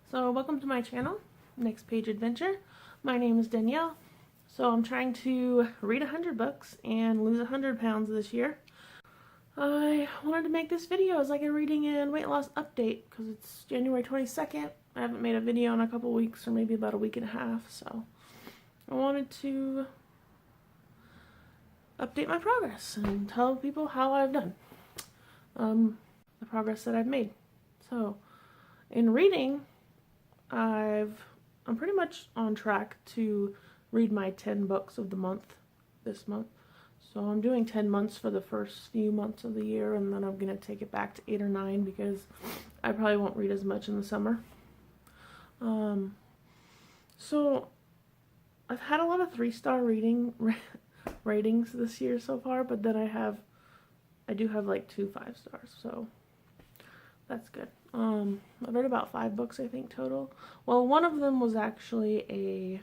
So welcome to my channel, Next Page Adventure. My name is Danielle. So I'm trying to read 100 books and lose 100 pounds this year. I wanted to make this video as like a reading and weight loss update because it's January 22nd. I haven't made a video in a couple weeks, or maybe about a week and a half, so I wanted to update my progress and tell people how I've done, the progress that I've made. So in reading, I'm pretty much on track to read my 10 books of the month this month. So I'm doing 10 months for the first few months of the year, and then I'm going to take it back to 8 or 9 because I probably won't read as much in the summer. So I've had a lot of 3-star ratings this year so far, but then I do have like 2 5-stars, so that's good. I've read about 5 books, I think, total. Well, one of them was actually a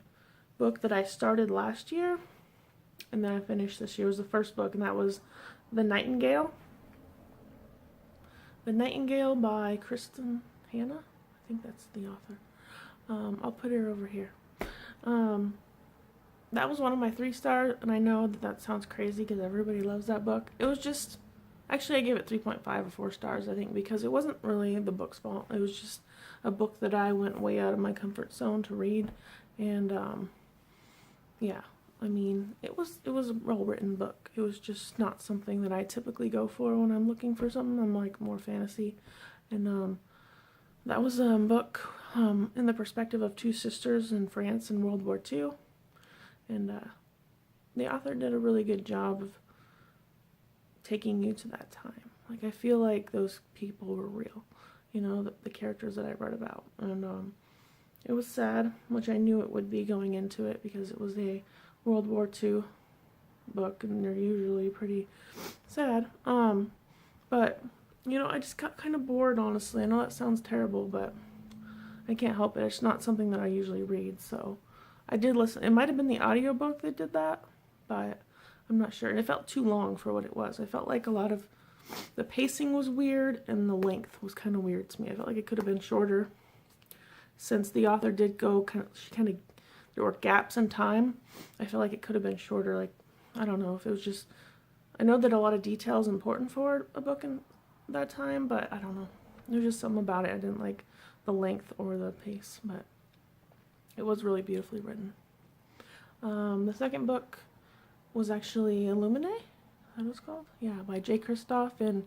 book that I started last year, and then I finished this year. It was the first book, and that was The Nightingale. The Nightingale by Kristen Hanna. I think that's the author. I'll put her over here. That was one of my 3-stars, and I know that sounds crazy because everybody loves that book. It was just... Actually, I gave it 3.5 or 4 stars, I think, because it wasn't really the book's fault. It was just a book that I went way out of my comfort zone to read, and yeah, I mean, it was a well-written book. It was just not something that I typically go for when I'm looking for something. I'm like more fantasy, and that was a book in the perspective of 2 sisters in France in World War II, and the author did a really good job of taking you to that time. Like, I feel like those people were real, you know, the characters that I read about. And it was sad, which I knew it would be going into it because it was a World War II book, and they're usually pretty sad. But, you know, I just got kind of bored, honestly. I know that sounds terrible, but I can't help it. It's not something that I usually read, so I did listen. It might have been the audiobook that did that, but I'm not sure. And it felt too long for what it was. I felt like a lot of the pacing was weird, and the length was kind of weird to me. I felt like it could have been shorter, since the author did go there were gaps in time. I feel like it could have been shorter. Like, I don't know if it was just, I know that a lot of detail is important for a book in that time, but I don't know. There's just something about it. I didn't like the length or the pace, but it was really beautifully written. The second book was actually Liene, that was called? Yeah, by J. Kristoff and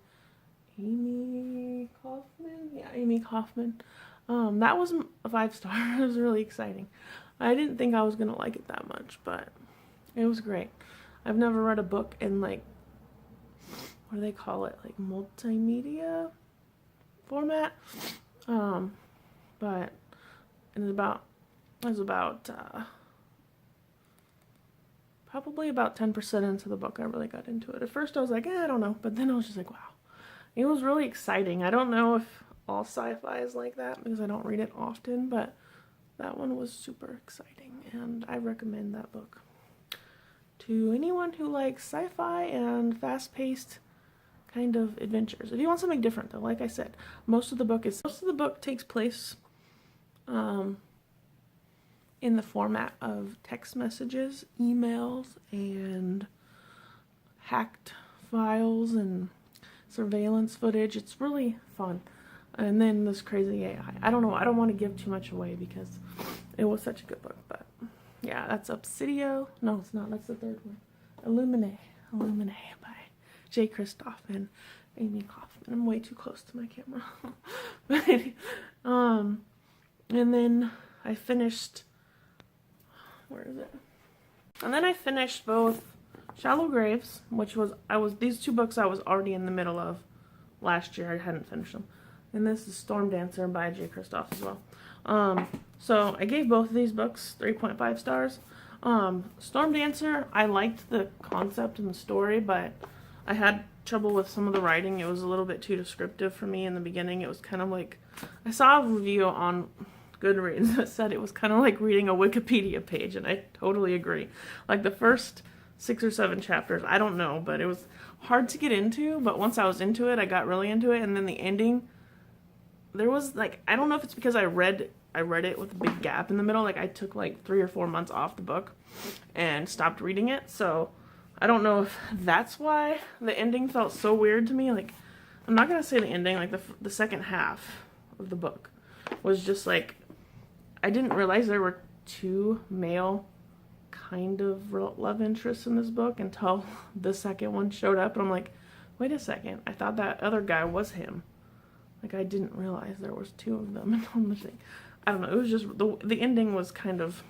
Amy Kaufman? Yeah, Amy Kaufman. That was a 5-star. It was really exciting. I didn't think I was going to like it that much, but it was great. I've never read a book in, like, what do they call it? Like, multimedia format. But it was about probably about 10% into the book I really got into it. At first I was like, I don't know, but then I was just like, wow. It was really exciting. I don't know if all sci-fi is like that because I don't read it often, but that one was super exciting, and I recommend that book to anyone who likes sci-fi and fast-paced kind of adventures. If you want something different, though, like I said, most of the book takes place in the format of text messages, emails, and hacked files and surveillance footage. It's really fun. And then this crazy AI. I don't know. I don't want to give too much away because it was such a good book. But yeah, that's Obsidio. No, it's not. That's the third one. Liene by J. Kristoff and Amy Kaufman. I'm way too close to my camera. But and then I finished. Where is it? And then I finished both Shallow Graves, which was these 2 books I was already in the middle of last year. I hadn't finished them. And this is Storm Dancer by J. Kristoff as well. So I gave both of these books 3.5 stars. Storm Dancer, I liked the concept and the story, but I had trouble with some of the writing. It was a little bit too descriptive for me in the beginning. It was kind of like, I saw a review on Goodreads that said it was kind of like reading a Wikipedia page, and I totally agree. Like the first 6 or 7 chapters, I don't know, but it was hard to get into, but once I was into it, I got really into it, and then the ending, there was like, I don't know if it's because I I read it with a big gap in the middle. Like I took like 3 or 4 months off the book and stopped reading it. So I don't know if that's why the ending felt so weird to me. Like, I'm not gonna say the ending, like the second half of the book was just like, I didn't realize there were 2 male kind of love interests in this book until the second one showed up, and I'm like, wait a second, I thought that other guy was him. Like, I didn't realize there was 2 of them on the thing. I don't know, it was just, the ending was kind of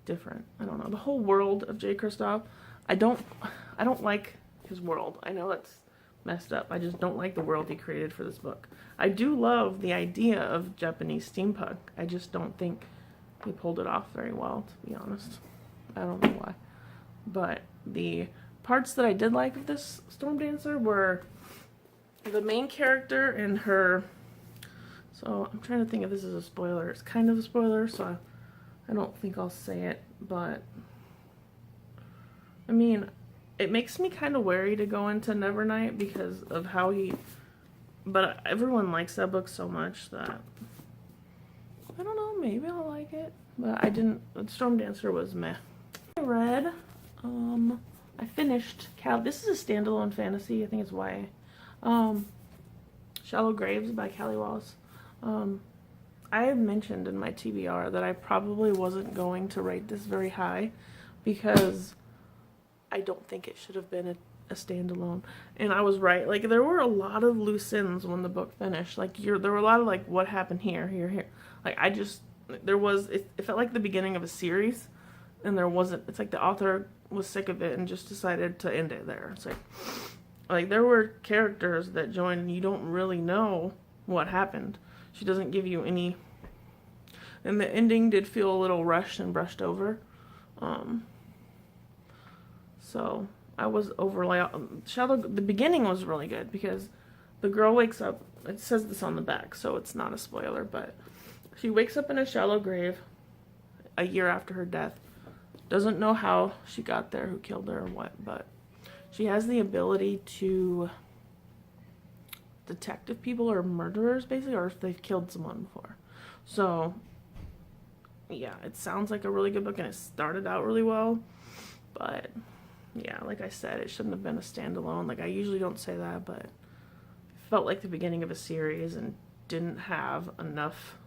different. I don't know, the whole world of J. Kristoff, I don't like his world. I know that's messed up. I just don't like the world he created for this book. I do love the idea of Japanese steampunk. I just don't think he pulled it off very well, to be honest. I don't know why. But the parts that I did like of this Storm Dancer were the main character and her... So I'm trying to think if this is a spoiler. It's kind of a spoiler, so I don't think I'll say it, but I mean, it makes me kind of wary to go into Nevernight because of how he... But everyone likes that book so much that... I don't know, maybe I'll like it. But I didn't... Storm Dancer was meh. I read... I finished... This is a standalone fantasy. I think it's YA. Shallow Graves by Callie Wallace. I had mentioned in my TBR that I probably wasn't going to rate this very high because I don't think it should have been a standalone. And I was right. Like, there were a lot of loose ends when the book finished. Like, there were a lot of, like, what happened here. Like, it felt like the beginning of a series, and there wasn't, it's like the author was sick of it and just decided to end it there. It's like there were characters that joined and you don't really know what happened. She doesn't give you any, and the ending did feel a little rushed and brushed over. So I was overly, the beginning was really good because the girl wakes up, it says this on the back, so it's not a spoiler, but she wakes up in a shallow grave a year after her death. Doesn't know how she got there, who killed her or what, but she has the ability to detect if people are murderers, basically, or if they've killed someone before. So, yeah, it sounds like a really good book, and it started out really well, but, yeah, like I said, it shouldn't have been a standalone. Like, I usually don't say that, but it felt like the beginning of a series and didn't have enough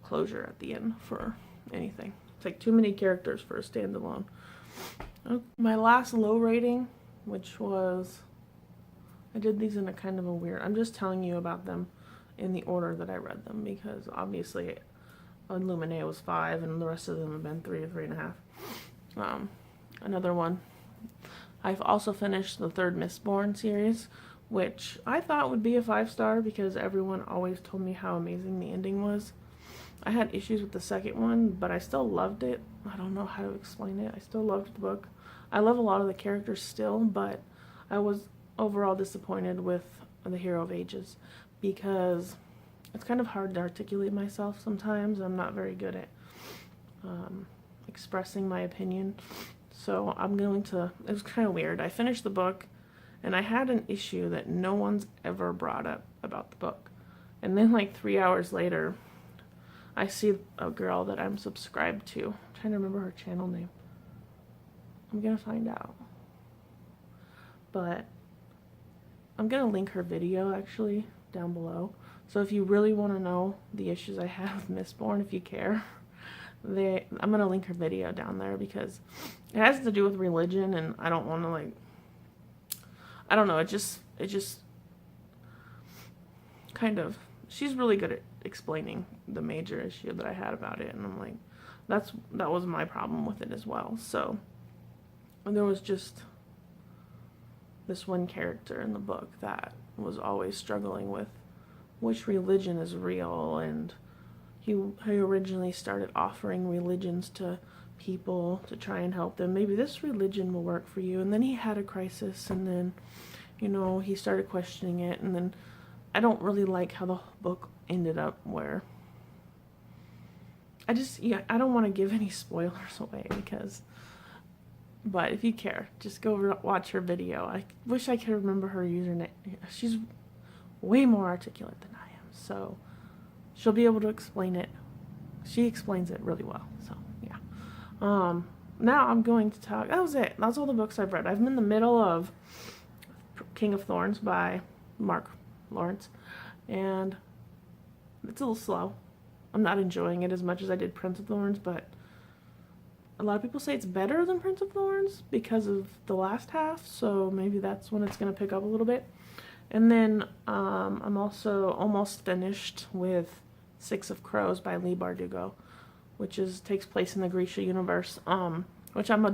closure at the end for anything. It's like too many characters for a standalone. My last low rating, which was... I did these in a kind of a weird... I'm just telling you about them in the order that I read them, because obviously Illuminae was 5 and the rest of them have been 3 or 3.5. Another one. I've also finished the 3rd Mistborn series, which I thought would be a 5-star because everyone always told me how amazing the ending was. I had issues with the second one, but I still loved it. I don't know how to explain it. I still loved the book. I love a lot of the characters still, but I was overall disappointed with The Hero of Ages because it's kind of hard to articulate myself sometimes. I'm not very good at expressing my opinion. So I'm going to... It was kind of weird. I finished the book, and I had an issue that no one's ever brought up about the book. And then like 3 hours later, I see a girl that I'm subscribed to. I'm trying to remember her channel name. I'm going to find out. But I'm going to link her video, actually, down below. So if you really want to know the issues I have with Mistborn, if you care, I'm going to link her video down there because it has to do with religion, and I don't want to, like... I don't know, it just kind of... She's really good at explaining the major issue that I had about it, and I'm like, that was my problem with it as well. So, and there was just this one character in the book that was always struggling with which religion is real, and he originally started offering religions to people to try and help them. Maybe this religion will work for you, and then he had a crisis, and then, you know, he started questioning it, and then I don't really like how the book ended up where I don't want to give any spoilers away because, but if you care, just go watch her video. I wish I could remember her username. She's way more articulate than I am, so she'll be able to explain it. She explains it really well. So yeah. Now I'm going to talk. That was it. That's all the books I've read. I'm in the middle of King of Thorns by Mark Lawrence, and it's a little slow. I'm not enjoying it as much as I did Prince of Thorns, but a lot of people say it's better than Prince of Thorns because of the last half, so maybe that's when it's going to pick up a little bit. And then I'm also almost finished with Six of Crows by Leigh Bardugo, which takes place in the Grisha universe, which I'm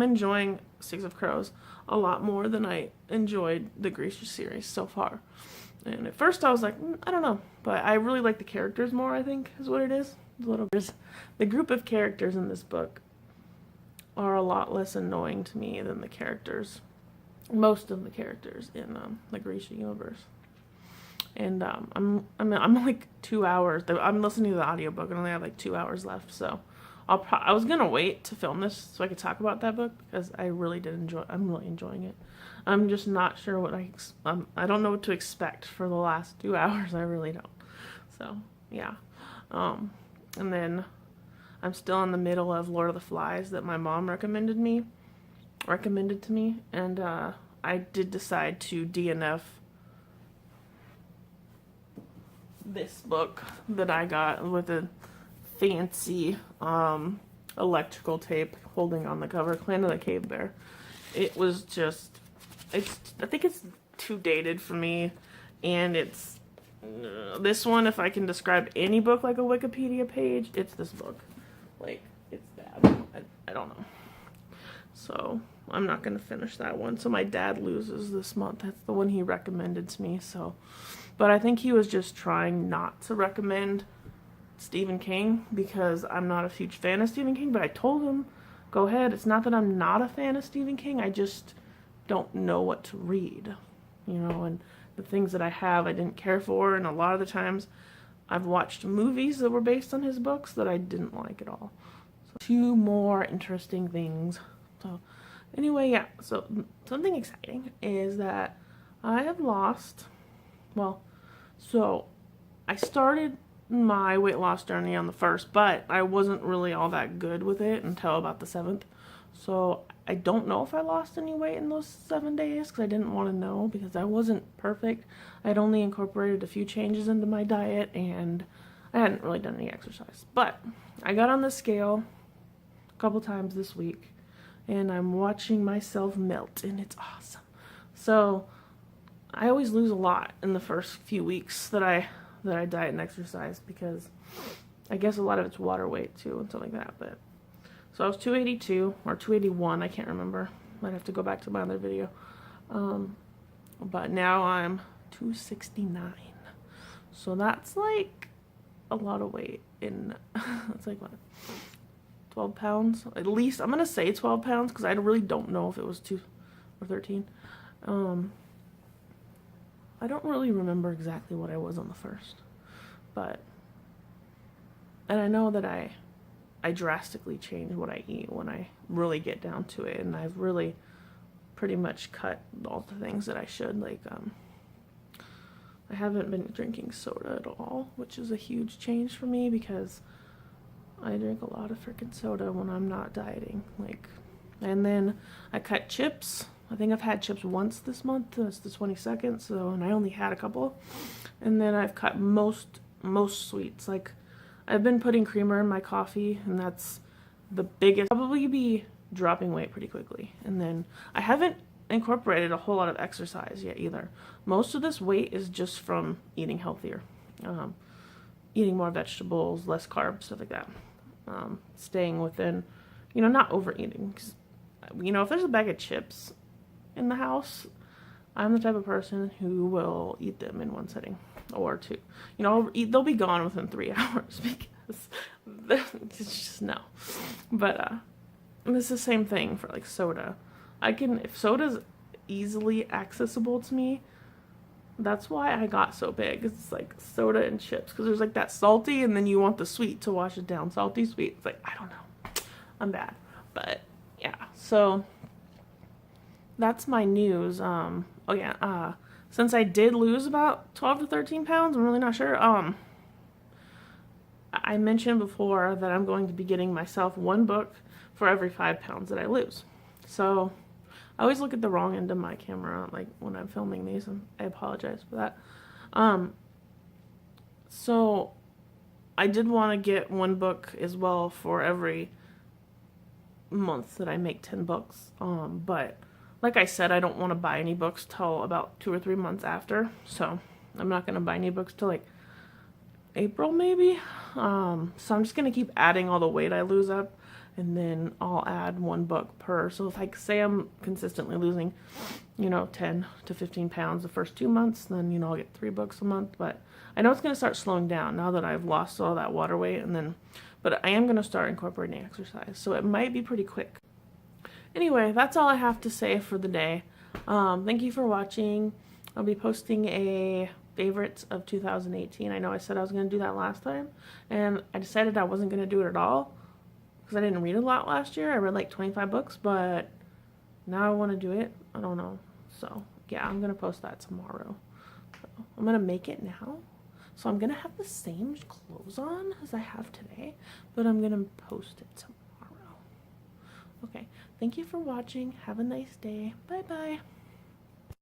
enjoying Six of Crows a lot more than I enjoyed the Grisha series so far. And at first I was like, I don't know, but I really like the characters more, I think, is what it is. The group of characters in this book are a lot less annoying to me than the characters, most of the characters in the Grisha universe. And I'm like 2 hours. I'm listening to the audiobook and I only have like 2 hours left. So I was gonna wait to film this so I could talk about that book because I really did enjoy. I'm really enjoying it. I'm just not sure what I don't know what to expect for the last 2 hours. I really don't. So yeah. And then I'm still in the middle of Lord of the Flies that my mom recommended to me, and I did decide to DNF this book that I got with a fancy electrical tape holding on the cover, Clan of the Cave Bear. It was just, I think it's too dated for me, and it's this one, if I can describe any book like a Wikipedia page, it's this book. Like, it's bad. I don't know. So I'm not going to finish that one. So my dad loses this month. That's the one he recommended to me. So, but I think he was just trying not to recommend Stephen King because I'm not a huge fan of Stephen King. But I told him, go ahead. It's not that I'm not a fan of Stephen King. I just don't know what to read, you know, and the things that I have I didn't care for. And a lot of the times I've watched movies that were based on his books that I didn't like at all. So 2 more interesting things. So anyway, yeah, so something exciting is that I have lost, so I started my weight loss journey on the 1st, but I wasn't really all that good with it until about the 7th. So I don't know if I lost any weight in those 7 days because I didn't want to know because I wasn't perfect. I'd only incorporated a few changes into my diet and I hadn't really done any exercise. But I got on the scale a couple times this week and I'm watching myself melt and it's awesome. So I always lose a lot in the first few weeks that I diet and exercise because I guess a lot of it's water weight too and stuff like that. But so I was 282 or 281, I can't remember. Might have to go back to my other video. But now I'm 269. So that's like a lot of weight in, it's like what, 12 pounds? At least, I'm going to say 12 pounds because I really don't know if it was 2 or 13. I don't really remember exactly what I was on the 1st. But, and I know that I drastically change what I eat when I really get down to it, and I've really pretty much cut all the things that I should. Like, I haven't been drinking soda at all, which is a huge change for me because I drink a lot of freaking soda when I'm not dieting. Like, and then I cut chips. I think I've had chips once this month. It's the 22nd, so, and I only had a couple. And then I've cut most sweets. Like, I've been putting creamer in my coffee, and that's the biggest. Probably be dropping weight pretty quickly. And then I haven't incorporated a whole lot of exercise yet either. Most of this weight is just from eating healthier, eating more vegetables, less carbs, stuff like that. Staying within, you know, not overeating. 'Cause, you know, if there's a bag of chips in the house, I'm the type of person who will eat them in one sitting or 2. You know, they'll be gone within 3 hours because it's just no. But it's the same thing for like soda. If soda's easily accessible to me, that's why I got so big. It's like soda and chips because there's like that salty and then you want the sweet to wash it down. Salty, sweet. It's like, I don't know. I'm bad. But yeah, so that's my news. Since I did lose about 12 to 13 pounds, I'm really not sure. I mentioned before that I'm going to be getting myself one book for every 5 pounds that I lose. So I always look at the wrong end of my camera, like when I'm filming these, and I apologize for that. So I did want to get one book as well for every month that I make 10 books. But like I said, I don't want to buy any books till about 2 or 3 months after. So I'm not going to buy any books till like April maybe. So I'm just going to keep adding all the weight I lose up, and then I'll add one book per. So if I say I'm consistently losing, 10 to 15 pounds the first 2 months, then, I'll get 3 books a month. But I know it's going to start slowing down now that I've lost all that water weight, but I am going to start incorporating exercise. So it might be pretty quick. Anyway, that's all I have to say for the day. Thank you for watching. I'll be posting a favorites of 2018. I know I said I was going to do that last time, and I decided I wasn't going to do it at all because I didn't read a lot last year. I read like 25 books, but now I want to do it. I don't know. So yeah, I'm going to post that tomorrow. So I'm going to make it now. So I'm going to have the same clothes on as I have today, but I'm going to post it tomorrow. Okay, thank you for watching. Have a nice day. Bye-bye.